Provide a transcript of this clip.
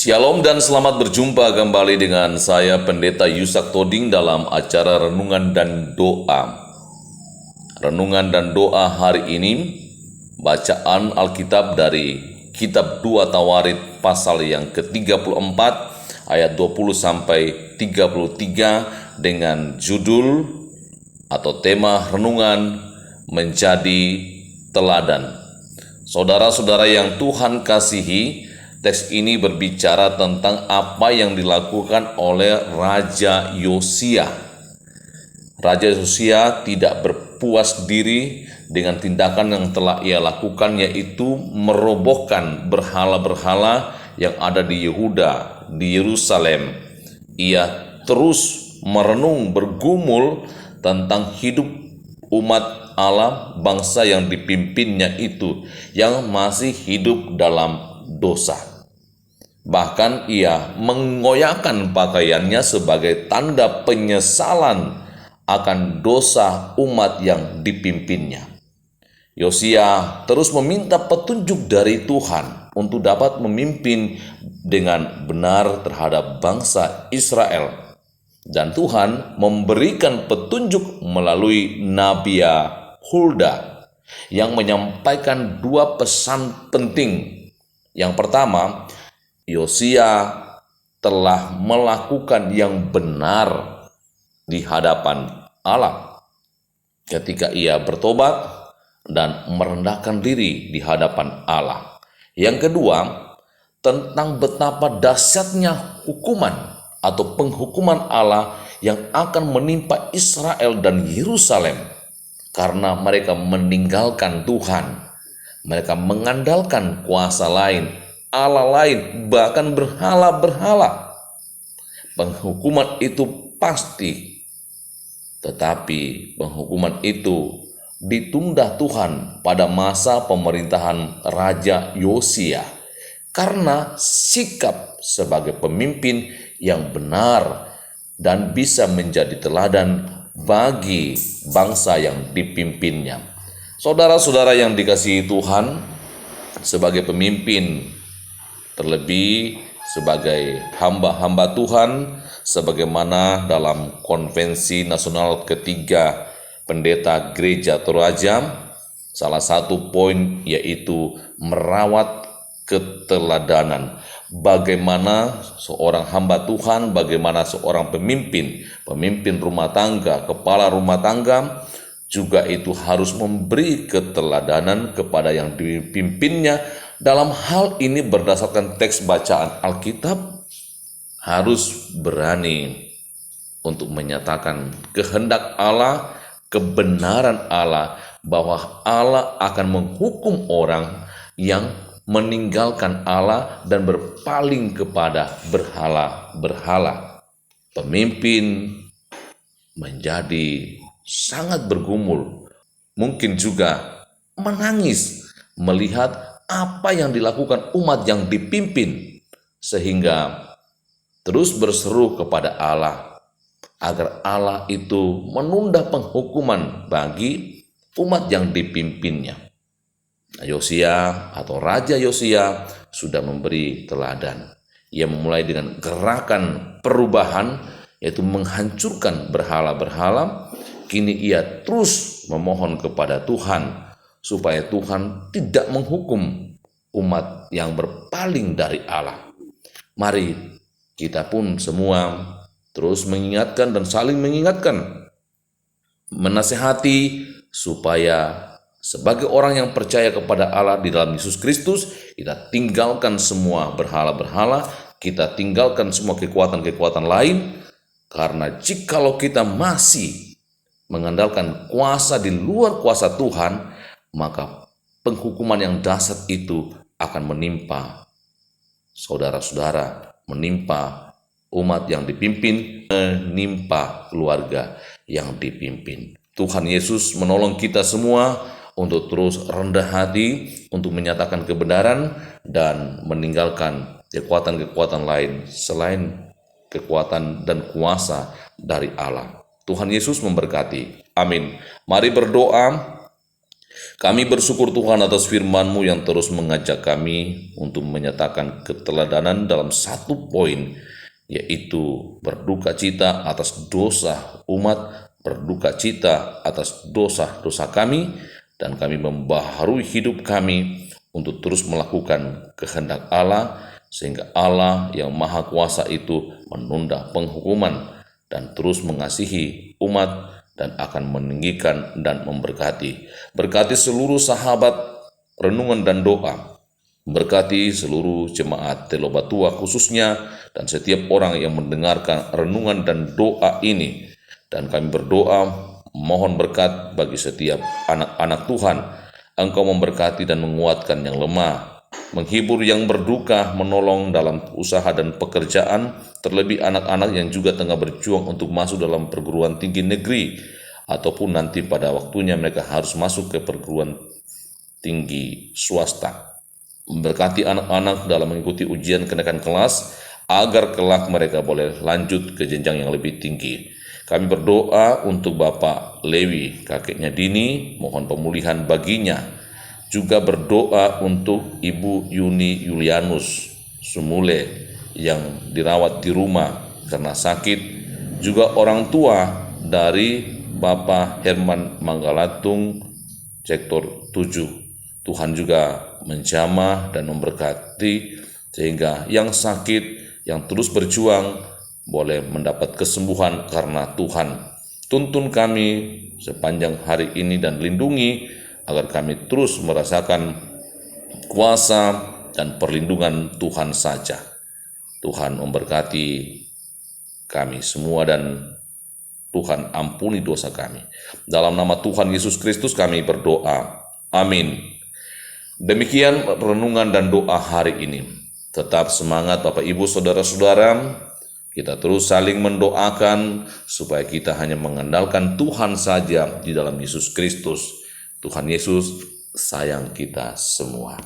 Shalom dan selamat berjumpa kembali dengan saya Pendeta Yusak Toding dalam acara Renungan dan Doa. Renungan dan Doa hari ini, bacaan Alkitab dari Kitab 2 Tawarid pasal yang ke-34 ayat 20 sampai 33 dengan judul atau tema renungan menjadi teladan. Saudara-saudara yang Tuhan kasihi, teks ini berbicara tentang apa yang dilakukan oleh Raja Yosia. Raja Yosia tidak berpuas diri dengan tindakan yang telah ia lakukan, yaitu merobohkan berhala-berhala yang ada di Yehuda, di Yerusalem. Ia terus merenung, bergumul tentang hidup umat Allah, bangsa yang dipimpinnya itu, yang masih hidup dalam dosa. Bahkan ia mengoyakkan pakaiannya sebagai tanda penyesalan akan dosa umat yang dipimpinnya. Yosia terus meminta petunjuk dari Tuhan untuk dapat memimpin dengan benar terhadap bangsa Israel. Dan Tuhan memberikan petunjuk melalui Nabi Hulda yang menyampaikan dua pesan penting. Yang pertama, Yosia telah melakukan yang benar di hadapan Allah ketika ia bertobat dan merendahkan diri di hadapan Allah. Yang kedua, tentang betapa dahsyatnya hukuman atau penghukuman Allah yang akan menimpa Israel dan Yerusalem karena mereka meninggalkan Tuhan. Mereka mengandalkan kuasa lain, Allah lain, bahkan berhala-berhala. Penghukuman itu pasti, tetapi penghukuman itu ditunda Tuhan pada masa pemerintahan Raja Yosia karena sikap sebagai pemimpin yang benar dan bisa menjadi teladan bagi bangsa yang dipimpinnya. Saudara-saudara yang dikasihi Tuhan, sebagai pemimpin, terlebih sebagai hamba-hamba Tuhan, sebagaimana dalam Konvensi Nasional ketiga Pendeta Gereja Toraja, salah satu poin yaitu merawat keteladanan. Bagaimana seorang hamba Tuhan, bagaimana seorang pemimpin rumah tangga, kepala rumah tangga, juga itu harus memberi keteladanan kepada yang dipimpinnya. Dalam hal ini berdasarkan teks bacaan Alkitab, harus berani untuk menyatakan kehendak Allah, kebenaran Allah, bahwa Allah akan menghukum orang yang meninggalkan Allah dan berpaling kepada berhala-berhala. Pemimpin menjadi sangat bergumul, mungkin juga menangis melihat apa yang dilakukan umat yang dipimpin, sehingga terus berseru kepada Allah agar Allah itu menunda penghukuman bagi umat yang dipimpinnya. Yosia atau Raja Yosia sudah memberi teladan. Ia memulai dengan gerakan perubahan, yaitu menghancurkan berhala-berhala. Kini ia terus memohon kepada Tuhan supaya Tuhan tidak menghukum umat yang berpaling dari Allah. Mari kita pun semua terus mengingatkan dan saling mengingatkan, menasehati supaya sebagai orang yang percaya kepada Allah di dalam Yesus Kristus, kita tinggalkan semua berhala-berhala, kita tinggalkan semua kekuatan-kekuatan lain, karena jikalau kita masih mengandalkan kuasa di luar kuasa Tuhan, maka penghukuman yang dahsyat itu akan menimpa saudara-saudara, menimpa umat yang dipimpin, menimpa keluarga yang dipimpin. Tuhan Yesus menolong kita semua untuk terus rendah hati, untuk menyatakan kebenaran dan meninggalkan kekuatan-kekuatan lain selain kekuatan dan kuasa dari Allah. Tuhan Yesus memberkati. Amin. Mari berdoa. Kami bersyukur Tuhan atas firman-Mu yang terus mengajak kami untuk menyatakan keteladanan dalam satu poin, yaitu berduka cita atas dosa umat, berduka cita atas dosa-dosa kami, dan kami membaharui hidup kami untuk terus melakukan kehendak Allah, sehingga Allah yang Maha Kuasa itu menunda penghukuman dan terus mengasihi umat dan akan meninggikan dan memberkati. Berkati seluruh sahabat renungan dan doa. Berkati seluruh jemaat Telobatua khususnya dan setiap orang yang mendengarkan renungan dan doa ini. Dan kami berdoa mohon berkat bagi setiap anak-anak Tuhan. Engkau memberkati dan menguatkan yang lemah, menghibur yang berduka, menolong dalam usaha dan pekerjaan, terlebih anak-anak yang juga tengah berjuang untuk masuk dalam perguruan tinggi negeri, ataupun nanti pada waktunya mereka harus masuk ke perguruan tinggi swasta. Memberkati anak-anak dalam mengikuti ujian kenaikan kelas, agar kelak mereka boleh lanjut ke jenjang yang lebih tinggi. Kami berdoa untuk Bapak Lewi, kakeknya Dini, mohon pemulihan baginya. Juga berdoa untuk Ibu Yuni Yulianus Sumule yang dirawat di rumah karena sakit. Juga orang tua dari Bapak Herman Manggalatung, sektor 7. Tuhan juga menjamah dan memberkati sehingga yang sakit, yang terus berjuang boleh mendapat kesembuhan karena Tuhan. Tuntun kami sepanjang hari ini dan lindungi agar kami terus merasakan kuasa dan perlindungan Tuhan saja. Tuhan memberkati kami semua dan Tuhan ampuni dosa kami. Dalam nama Tuhan Yesus Kristus kami berdoa. Amin. Demikian renungan dan doa hari ini. Tetap semangat Bapak Ibu Saudara-saudara. Kita terus saling mendoakan supaya kita hanya mengandalkan Tuhan saja di dalam Yesus Kristus. Tuhan Yesus sayang kita semua.